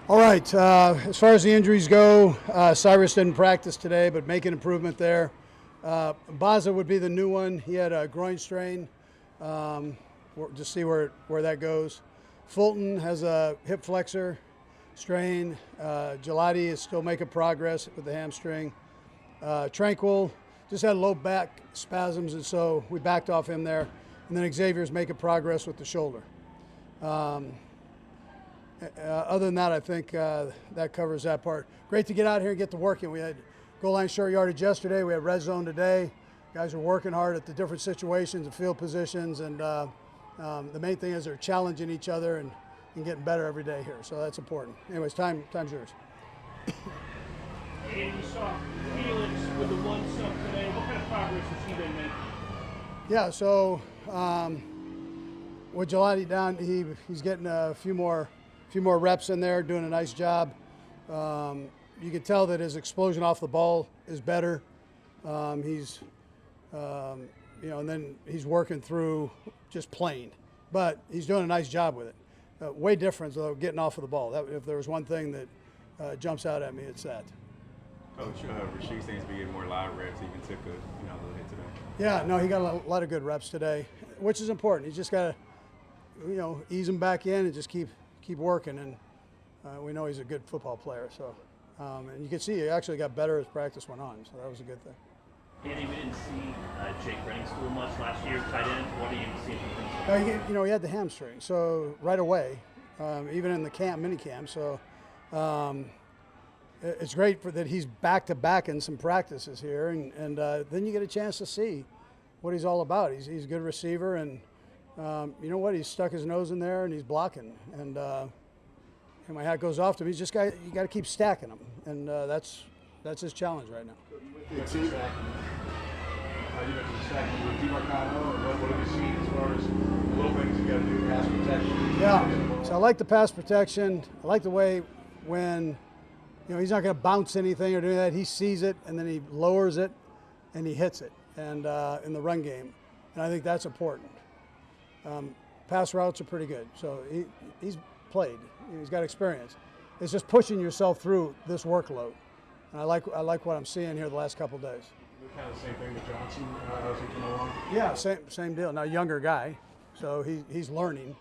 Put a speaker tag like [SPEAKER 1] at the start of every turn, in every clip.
[SPEAKER 1] All right, as far as the injuries go, Cyrus didn't practice today, but making improvement there. Baza would be the new one. He had a groin strain. Just see where that goes. Fulton has a hip flexor strain. Gelati is still making progress with the hamstring. Tranquil just had low back spasms, and so we backed off him there. And then Xavier's making progress with the shoulder. Other than that, I think that covers that part. Great to get out here and get to working. We had goal line short yardage yesterday. We had red zone today. Guys are working hard at the different situations and field positions, and the main thing is they're challenging each other and getting better every day here. So that's important. Anyways, time's yours.
[SPEAKER 2] And you saw Felix with the one sub today. What kind of progress has he been making?
[SPEAKER 1] Yeah, so with Gelati down, he's getting a few more reps in there, doing a nice job. You can tell that his explosion off the ball is better. He's, and then he's working through just playing, but he's doing a nice job with it. Way different though, getting off of the ball. If there was one thing that jumps out at me, it's that.
[SPEAKER 3] Coach, Reid seems to be getting more live reps. He even took a little hit today.
[SPEAKER 1] Yeah, no, he got a lot of good reps today, which is important. He's just got to, ease him back in and just keep working, and we know he's a good football player. So, and you can see he actually got better as practice went on, so that was a good thing.
[SPEAKER 2] Andy, we didn't see Jake Renningstool much last year, tight end. What do you see from him?
[SPEAKER 1] He had the hamstring, so right away, even in the mini camp. So it's great that he's back to back in some practices here, and then you get a chance to see what he's all about. He's a good receiver, and you know what? He's stuck his nose in there and he's blocking, and my hat goes off to him. You got to keep stacking him, and that's his challenge right now.
[SPEAKER 4] You mentioned stacking with Demercado. What have you seen as far as the little things you got to do, pass protection?
[SPEAKER 1] Yeah, so I like the pass protection. I like the way when he's not going to bounce anything or do that. He sees it and then he lowers it and he hits it, and in the run game, and I think that's important. Pass routes are pretty good, so he's played. He's got experience. It's just pushing yourself through this workload, and I like what I'm seeing here the last couple of days.
[SPEAKER 4] Kind of the same thing with Johnson as he came along.
[SPEAKER 1] Yeah, same deal. Now younger guy, so he's learning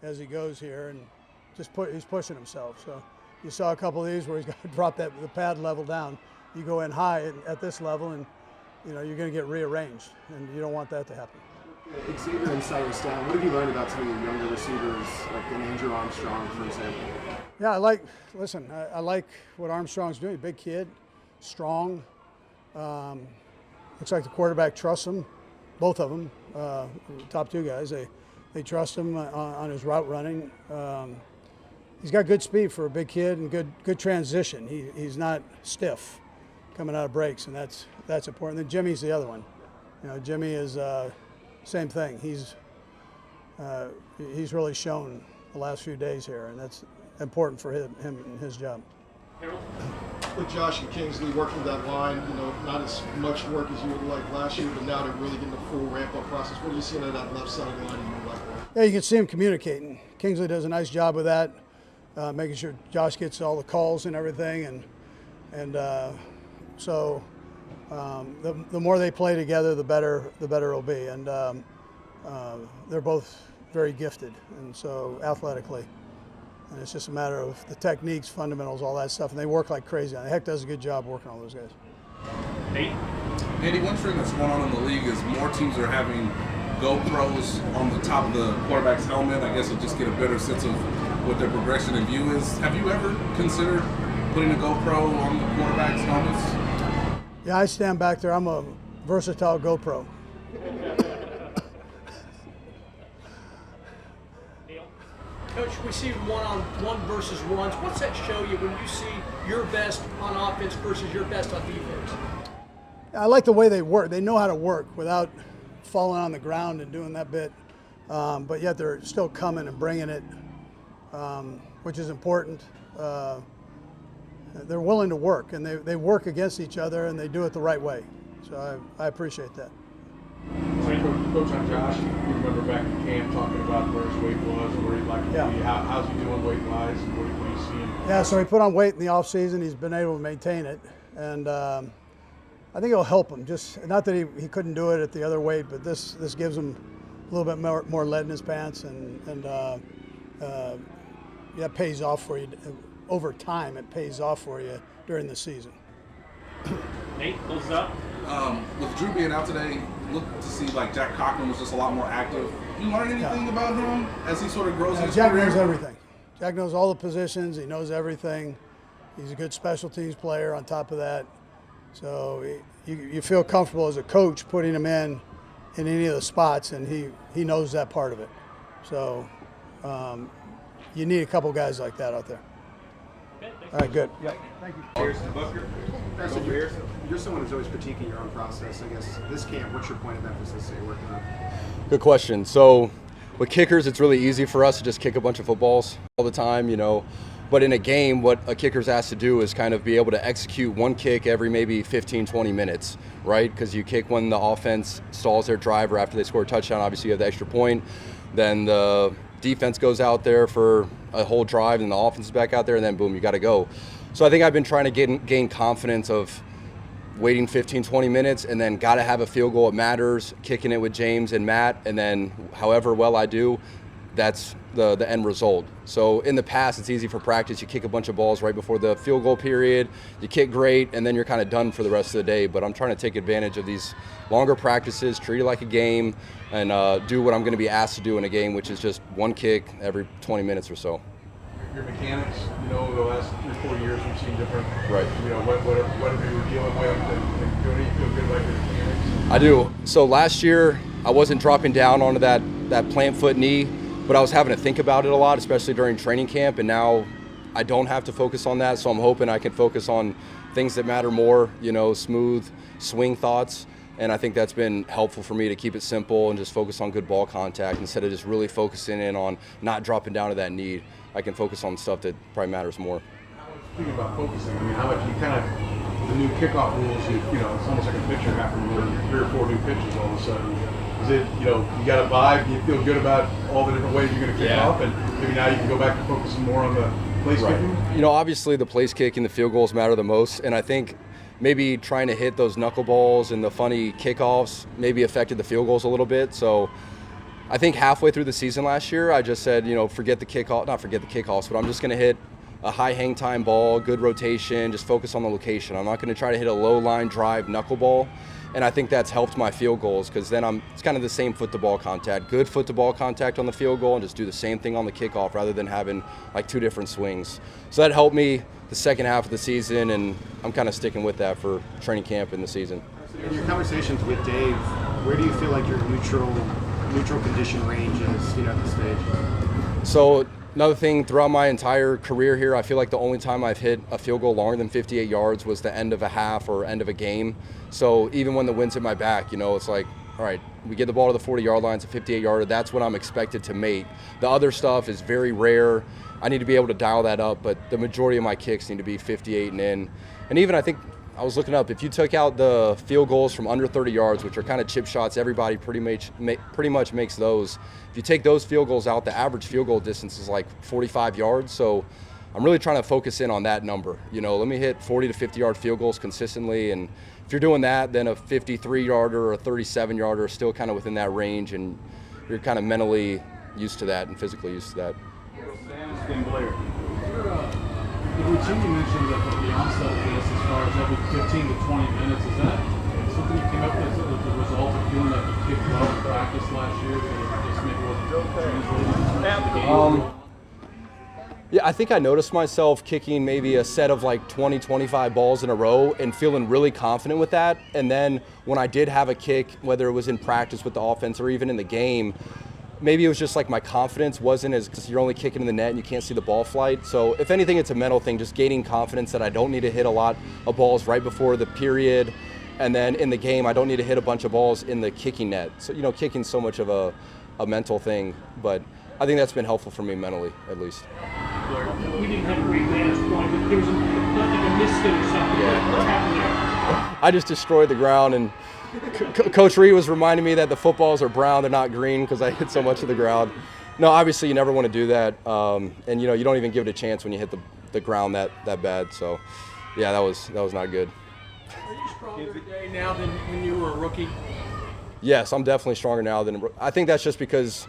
[SPEAKER 1] as he goes here, and he's pushing himself. So you saw a couple of these where he's got to drop the pad level down. You go in high at this level, and you're going to get rearranged, and you don't want that to happen.
[SPEAKER 5] Xavier and Cyrus down. What have you learned about some of your younger receivers, like an Andrew Armstrong, for example?
[SPEAKER 1] Yeah, I like what Armstrong's doing. Big kid, strong. Looks like the quarterback trusts him, both of them, top two guys. They trust him on his route running. He's got good speed for a big kid and good transition. He's not stiff coming out of breaks, and that's important. Then Jimmy's the other one. Jimmy is same thing. He's really shown the last few days here, and that's important for him and his job.
[SPEAKER 6] With Josh and Kingsley working that line, not as much work as you would like last year, but now they're really getting the full ramp-up process. What are you seeing on that left side line you would like?
[SPEAKER 1] Yeah, you can see him communicating. Kingsley does a nice job with that, making sure Josh gets all the calls and everything, and so the more they play together, the better it'll be. And they're both very gifted, and so athletically. And it's just a matter of the techniques, fundamentals, all that stuff, and they work like crazy. And Heck does a good job working on all those guys.
[SPEAKER 2] Nate?
[SPEAKER 7] Andy, one thing that's going on in the league is more teams are having GoPros on the top of the quarterback's helmet. I guess you'll just get a better sense of what their progression in view is. Have you ever considered putting a GoPro on the quarterback's helmets?
[SPEAKER 1] Yeah, I stand back there. I'm a versatile GoPro.
[SPEAKER 8] Coach, we see one-on-one versus ones. What's that show you when you see your best on offense versus your best on defense?
[SPEAKER 1] I like the way they work. They know how to work without falling on the ground and doing that bit, but yet they're still coming and bringing it, which is important. They're willing to work, and they work against each other, and they do it the right way. So I appreciate that.
[SPEAKER 4] Coach, on Josh, you remember back in camp talking about where his weight was and where he'd like to
[SPEAKER 1] Yeah.
[SPEAKER 4] be. How's he doing weight-wise, and what do you see him?
[SPEAKER 1] Yeah, so he put on weight in the off season. He's been able to maintain it, and I think it'll help him. Just not that he couldn't do it at the other weight, but this gives him a little bit more lead in his pants, and yeah, it pays off for you over time. It pays off for you during the season.
[SPEAKER 2] Nate, close it up.
[SPEAKER 7] With Drew being out today, look to see like Jack Cochran was just a lot more active. You learn anything about him as he sort of grows in his
[SPEAKER 1] Jack
[SPEAKER 7] career?
[SPEAKER 1] knows everything. Jack knows all the positions. He knows everything. He's a good special teams player on top of that. So you feel comfortable as a coach putting him in any of the spots, and he knows that part of it. So you need a couple guys like that out there.
[SPEAKER 2] Okay, thanks.
[SPEAKER 1] All right, good. Yeah, thank you.
[SPEAKER 3] Here's the Butker.
[SPEAKER 5] So you're someone who's always critiquing your own process. I guess this camp, what's your point of emphasis that you're working on?
[SPEAKER 9] Good question. So with kickers, it's really easy for us to just kick a bunch of footballs all the time, you know. But in a game, what a kicker's asked to do is kind of be able to execute one kick every maybe 15, 20 minutes, right? Because you kick when the offense stalls their drive or after they score a touchdown, obviously you have the extra point. Then the defense goes out there for a whole drive and the offense is back out there, and then boom, you got to go. So I think I've been trying to gain confidence of waiting 15, 20 minutes, and then got to have a field goal. It matters, kicking it with James and Matt, and then however well I do, that's the end result. So in the past, it's easy for practice. You kick a bunch of balls right before the field goal period, you kick great, and then you're kind of done for the rest of the day. But I'm trying to take advantage of these longer practices, treat it like a game, and do what I'm going to be asked to do in a game, which is just one kick every 20 minutes or so.
[SPEAKER 4] Your mechanics, you know, the last 3 or 4 years we've seen different,
[SPEAKER 9] Right.
[SPEAKER 4] you know, whatever you were dealing with, and doing it, you feel good about your mechanics.
[SPEAKER 9] I do. So last year, I wasn't dropping down onto that plant foot knee, but I was having to think about it a lot, especially during training camp, and now I don't have to focus on that, so I'm hoping I can focus on things that matter more, you know, smooth swing thoughts, and I think that's been helpful for me to keep it simple and just focus on good ball contact instead of just really focusing in on not dropping down to that knee. I can focus on stuff that probably matters more.
[SPEAKER 4] Speaking about focusing, I mean, how much you kind of, the new kickoff rules, you know, it's almost like a pitcher having to learn 3 or 4 new pitches all of a sudden. Is it, you know, you got a vibe, you feel good about all the different ways you're going to kick off, and maybe now you can go back to focusing more on the place kicking?
[SPEAKER 9] You know, obviously the place kick and the field goals matter the most, and I think maybe trying to hit those knuckleballs and the funny kickoffs maybe affected the field goals a little bit. So I think halfway through the season last year, I just said, you know, not forget the kickoffs, but I'm just going to hit a high hang time ball, good rotation, just focus on the location. I'm not going to try to hit a low line drive knuckleball. And I think that's helped my field goals because then it's kind of the same foot to ball contact, good foot to ball contact on the field goal, and just do the same thing on the kickoff rather than having like 2 different swings. So that helped me the second half of the season, and I'm kind of sticking with that for training camp in the season.
[SPEAKER 5] In your conversations with Dave, where do you feel like your neutral condition range is, you know, at this stage?
[SPEAKER 9] So another thing, throughout my entire career here, I feel like the only time I've hit a field goal longer than 58 yards was the end of a half or end of a game. So even when the wind's at my back, you know, it's like, all right, we get the ball to the 40-yard line, it's a 58-yarder, that's what I'm expected to make. The other stuff is very rare. I need to be able to dial that up, but the majority of my kicks need to be 58 and in. And even I think, I was looking up, if you took out the field goals from under 30 yards, which are kind of chip shots, everybody pretty much makes those. If you take those field goals out, the average field goal distance is like 45 yards. So I'm really trying to focus in on that number. You know, let me hit 40 to 50-yard field goals consistently. And if you're doing that, then a 53-yarder or a 37-yarder is still kind of within that range, and you're kind of mentally used to that and physically used to that.
[SPEAKER 10] The routine you mentioned that the onset of this, as far as every 15 to 20 minutes, is that something you came up with as a result of feeling that you kicked well in practice last year, that just maybe wasn't translated into the game?
[SPEAKER 9] Yeah, I think I noticed myself kicking maybe a set of like 20, 25 balls in a row and feeling really confident with that. And then when I did have a kick, whether it was in practice with the offense or even in the game, maybe it was just like my confidence wasn't as, because you're only kicking in the net and you can't see the ball flight. So if anything, it's a mental thing, just gaining confidence that I don't need to hit a lot of balls right before the period. And then in the game, I don't need to hit a bunch of balls in the kicking net. So, you know, kicking's so much of a mental thing, but I think that's been helpful for me mentally, at least.
[SPEAKER 8] We didn't have a great vantage point, but there was like a misfit or something.
[SPEAKER 9] Yeah.
[SPEAKER 8] What happened there?
[SPEAKER 9] I just destroyed the ground, and Coach Reid was reminding me that the footballs are brown, they're not green, because I hit so much of the ground. No, obviously you never want to do that, and you don't even give it a chance when you hit the ground that bad. So, yeah, that was not good.
[SPEAKER 8] Are you stronger today now than when you were a rookie?
[SPEAKER 9] Yes, I'm definitely stronger now than I think that's just because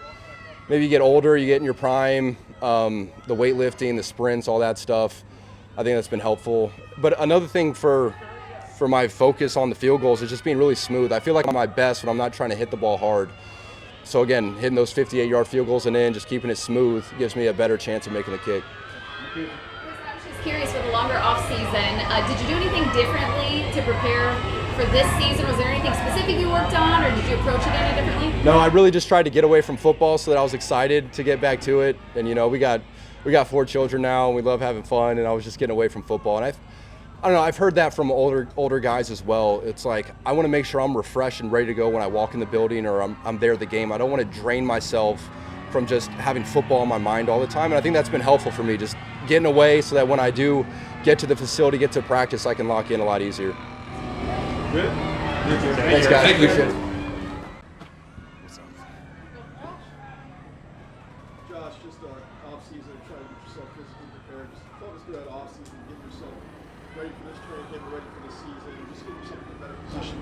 [SPEAKER 9] maybe you get older, you get in your prime, the weightlifting, the sprints, all that stuff. I think that's been helpful. But another thing for my focus on the field goals is just being really smooth. I feel like I'm at my best when I'm not trying to hit the ball hard. So again, hitting those 58-yard field goals and in, just keeping it smooth gives me a better chance of making the kick.
[SPEAKER 11] I was just curious, with the longer off season, did you do anything differently to prepare for this season? Was there anything specific you worked on, or did you approach it any differently?
[SPEAKER 9] No, I really just tried to get away from football so that I was excited to get back to it. And we got 4 children now, and we love having fun, and I was just getting away from football. And I don't know, I've heard that from older guys as well. It's like, I want to make sure I'm refreshed and ready to go when I walk in the building or I'm there at the game. I don't want to drain myself from just having football in my mind all the time. And I think that's been helpful for me, just getting away so that when I do get to the facility, get to practice, I can lock in a lot easier.
[SPEAKER 4] Good.
[SPEAKER 9] Thanks, guys. Appreciate it.
[SPEAKER 6] Josh, just off season, trying to get yourself physically prepared. Just talk us through that off season, get yourself ready for this training camp, ready for the season, and just get yourself in a better position.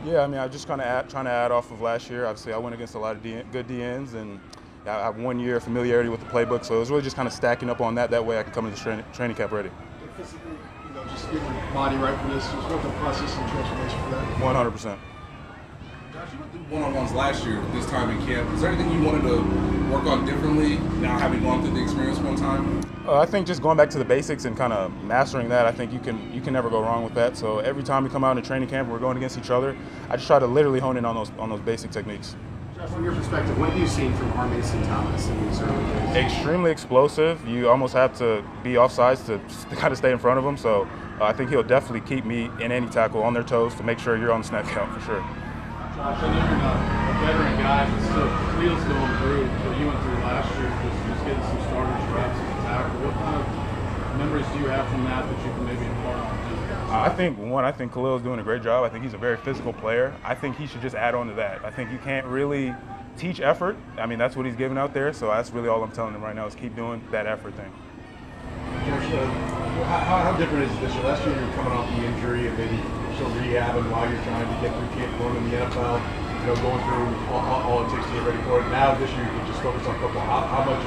[SPEAKER 3] Yeah, I mean, I just kind of trying to add off of last year. Obviously, I went against a lot of good DNs, and I have 1 year of familiarity with the playbook, so it was really just kind of stacking up on that. That way I can come into training camp ready.
[SPEAKER 6] And physically, just getting your body right for this, just what the process and transformation for that?
[SPEAKER 3] 100%.
[SPEAKER 7] Josh, you went through one-on-ones last year, this time in camp. Is there anything you wanted to work on differently now having gone through the experience one time?
[SPEAKER 3] I think just going back to the basics and kind of mastering that, I think you can never go wrong with that. So every time we come out in training camp and we're going against each other, I just try to literally hone in on those basic techniques.
[SPEAKER 5] Josh, from your perspective, what have you seen from Mason Thomas in these early days?
[SPEAKER 3] Extremely explosive. You almost have to be offsides to kind of stay in front of him. So I think he'll definitely keep me in any tackle on their toes to make sure you're on the snap count for sure.
[SPEAKER 10] Josh, I know you're not a veteran guy, but still, Cleve's going through what you went through last year, just getting some starters reps in the tackle. What kind of memories do you have from that you can maybe impart on him?
[SPEAKER 3] I think Khalil's doing a great job. I think he's a very physical player. I think he should just add on to that. I think you can't really teach effort. I mean, that's what he's giving out there, so that's really all I'm telling him right now is keep doing that effort thing.
[SPEAKER 4] Josh, how different is this year? Last year you were coming off the injury and maybe still rehabbing while you're trying to get through camp, going in the NFL, going through all it takes to get ready for it. Now this year you can just focus on football. How much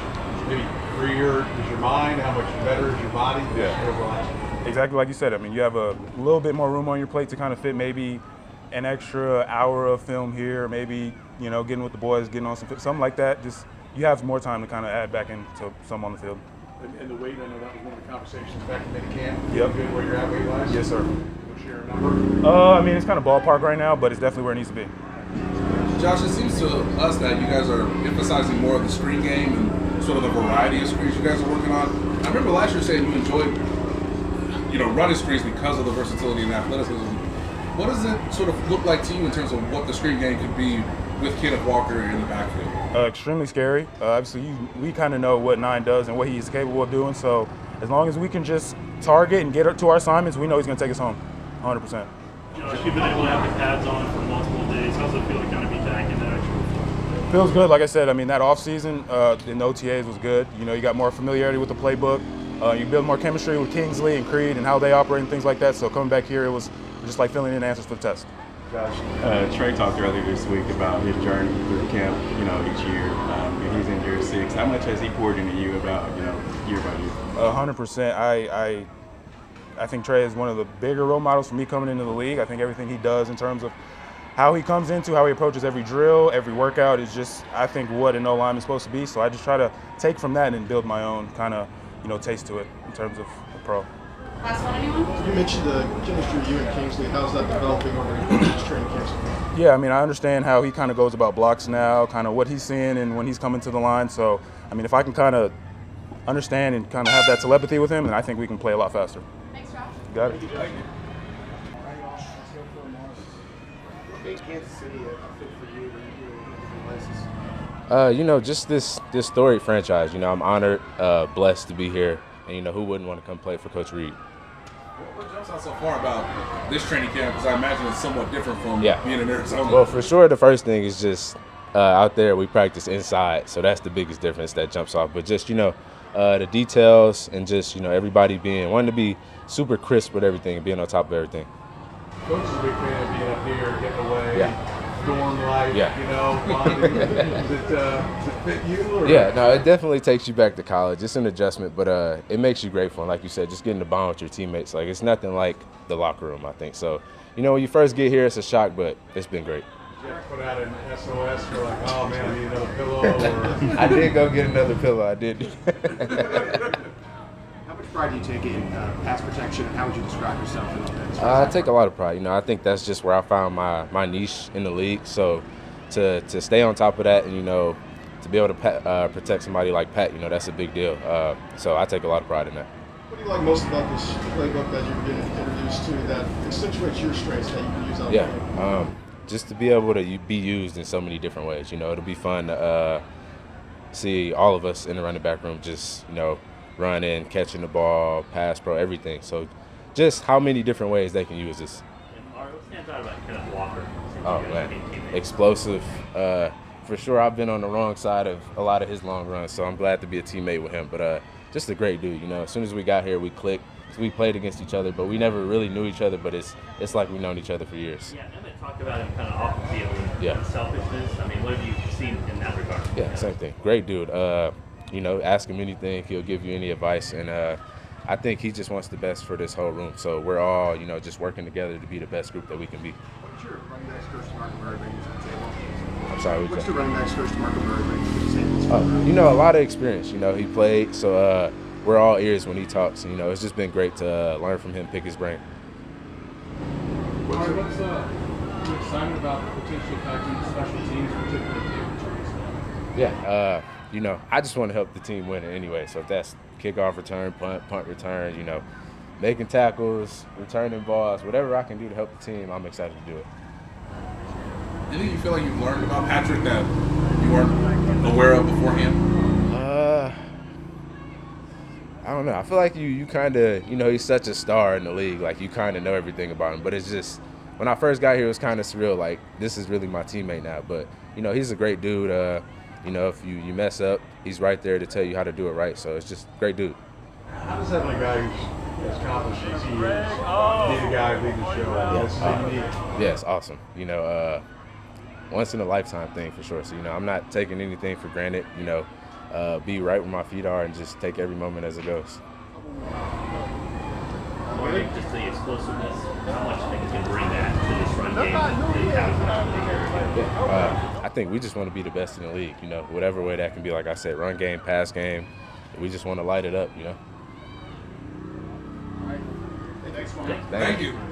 [SPEAKER 4] maybe freer is your mind? How much better is your body this year over last year?
[SPEAKER 3] Exactly like you said. I mean, you have a little bit more room on your plate to kind of fit maybe an extra hour of film here, maybe, getting with the boys, getting on something like that. Just you have more time to kind of add back into some on the field.
[SPEAKER 4] And the weight, I know that was one of the conversations back in mini-camp.
[SPEAKER 3] Yep.
[SPEAKER 4] Good where you're at weight-wise?
[SPEAKER 3] Yes, sir.
[SPEAKER 4] We'll share a number.
[SPEAKER 3] I mean, it's kind of ballpark right now, but it's definitely where it needs to be.
[SPEAKER 7] Josh, it seems to us that you guys are emphasizing more of the screen game and sort of the variety of screens you guys are working on. I remember last year saying you enjoyed, running screens because of the versatility and athleticism. What does it sort of look like to you in terms of what the screen game could be with Kenneth Walker in the backfield?
[SPEAKER 3] Extremely scary. Obviously, we kind of know what 9 does and what he's capable of doing. So as long as we can just target and get to our assignments, we know he's going to take us home, 100%.
[SPEAKER 2] Josh, you've been able to have the pads on for multiple days. How's it feel to kind of be back in the actual?
[SPEAKER 3] Feels good. Like I said, I mean, that offseason in the OTAs was good. You got more familiarity with the playbook. You build more chemistry with Kingsley and Creed and how they operate and things like that. So coming back here, it was just like filling in answers for the test. Josh,
[SPEAKER 12] Trey talked earlier this week about his journey through camp, each year. He's in year 6. How much has he poured into you about, year by year?
[SPEAKER 3] 100%. I think Trey is one of the bigger role models for me coming into the league. I think everything he does in terms of how he comes into, how he approaches every drill, every workout is just, I think, what an O-lineman is supposed to be. So I just try to take from that and build my own kind of, taste to it in terms of a pro.
[SPEAKER 11] Last one, anyone?
[SPEAKER 6] You mentioned the chemistry you and Kingsley. How's that developing over these training camps?
[SPEAKER 3] Yeah, I mean, I understand how he kind of goes about blocks now, kind of what he's seeing and when he's coming to the line. So, I mean, if I can kind of understand and kind of have that telepathy with him, then I think we can play a lot faster.
[SPEAKER 11] Thanks, Josh.
[SPEAKER 3] Got it.
[SPEAKER 5] What made Kansas City a fit for you when you were in different places?
[SPEAKER 13] Just this storied franchise. I'm honored, blessed to be here, and who wouldn't want to come play for Coach Reid?
[SPEAKER 7] What jumps out so far about this training camp? Because I imagine it's somewhat different from being in Arizona.
[SPEAKER 13] Well, for sure, the first thing is just out there we practice inside, so that's the biggest difference that jumps off. But just the details and just everybody wanting to be super crisp with everything and being on top of everything.
[SPEAKER 4] Coach is a big fan of being up here, getting away, dorm life, bonding. Does it fit you? Or?
[SPEAKER 13] Yeah, no, it definitely takes you back to college. It's an adjustment, but it makes you grateful. And like you said, just getting to bond with your teammates. Like, it's nothing like the locker room, I think. So, when you first get here, it's a shock, but it's been great.
[SPEAKER 4] Did you ever put out an SOS for like, oh man, I need another pillow? Or...
[SPEAKER 13] I did go get another pillow. I did.
[SPEAKER 5] How much pride do you take in pass protection, and how would you describe yourself in offense?
[SPEAKER 13] I take a lot of pride. I think that's just where I found my niche in the league. So to stay on top of that and, to be able to protect somebody like Pat, that's a big deal. So I take a lot of pride in that.
[SPEAKER 6] What do you like most about this playbook that you're getting introduced to that accentuates your strengths that you can use on the game?
[SPEAKER 13] Just to be able to be used in so many different ways. It'll be fun to see all of us in the running back room just, running, catching the ball, pass pro, everything. So just how many different ways they can use this.
[SPEAKER 2] And Mario, what stands out about Kenneth Walker?
[SPEAKER 13] Oh, man. Explosive. For sure, I've been on the wrong side of a lot of his long runs, so I'm glad to be a teammate with him. But just a great dude, As soon as we got here, we clicked. We played against each other, but we never really knew each other, but it's like we've known each other for years.
[SPEAKER 2] Yeah, Emmett talked about him kind of off the field and selfishness. I mean, what have you seen in that regard?
[SPEAKER 13] Yeah, same thing. Great dude. Ask him anything, he'll give you any advice, and I think he just wants the best for this whole room. So we're all, just working together to be the best group that we can be.
[SPEAKER 5] What's your running backs coach to Marco Bird bring to the table?
[SPEAKER 13] I'm sorry.
[SPEAKER 5] What's the running backs coach to Marco Bird bring to the table?
[SPEAKER 13] A lot of experience. He played, so we're all ears when he talks. It's just been great to learn from him, pick his brain.
[SPEAKER 10] What's you excited about the potential impact on the special teams, particularly the returns?
[SPEAKER 13] Yeah, I just want to help the team win it anyway. So if that's kickoff return, punt return, making tackles, returning balls, whatever I can do to help the team, I'm excited to do it.
[SPEAKER 7] Anything you feel like you've learned about Patrick that you weren't aware of beforehand?
[SPEAKER 13] I don't know. I feel like you kind of, he's such a star in the league. Like, you kind of know everything about him. But it's just, when I first got here, it was kind of surreal. Like, this is really my teammate now. But, he's a great dude. If you mess up, he's right there to tell you how to do it right. So it's just a great dude.
[SPEAKER 4] How does having a guy who's as accomplished as he is be the guy leading the show?
[SPEAKER 13] Yeah, it's awesome. Once in a lifetime thing for sure. So, I'm not taking anything for granted, be right where my feet are and just take every moment as it goes.
[SPEAKER 2] Just the explosiveness, how much they can bring that to this run game that you have.
[SPEAKER 13] I think we just want to be the best in the league, whatever way that can be. Like I said, run game, pass game, we just want to light it up,
[SPEAKER 5] Thanks,
[SPEAKER 13] Thank you.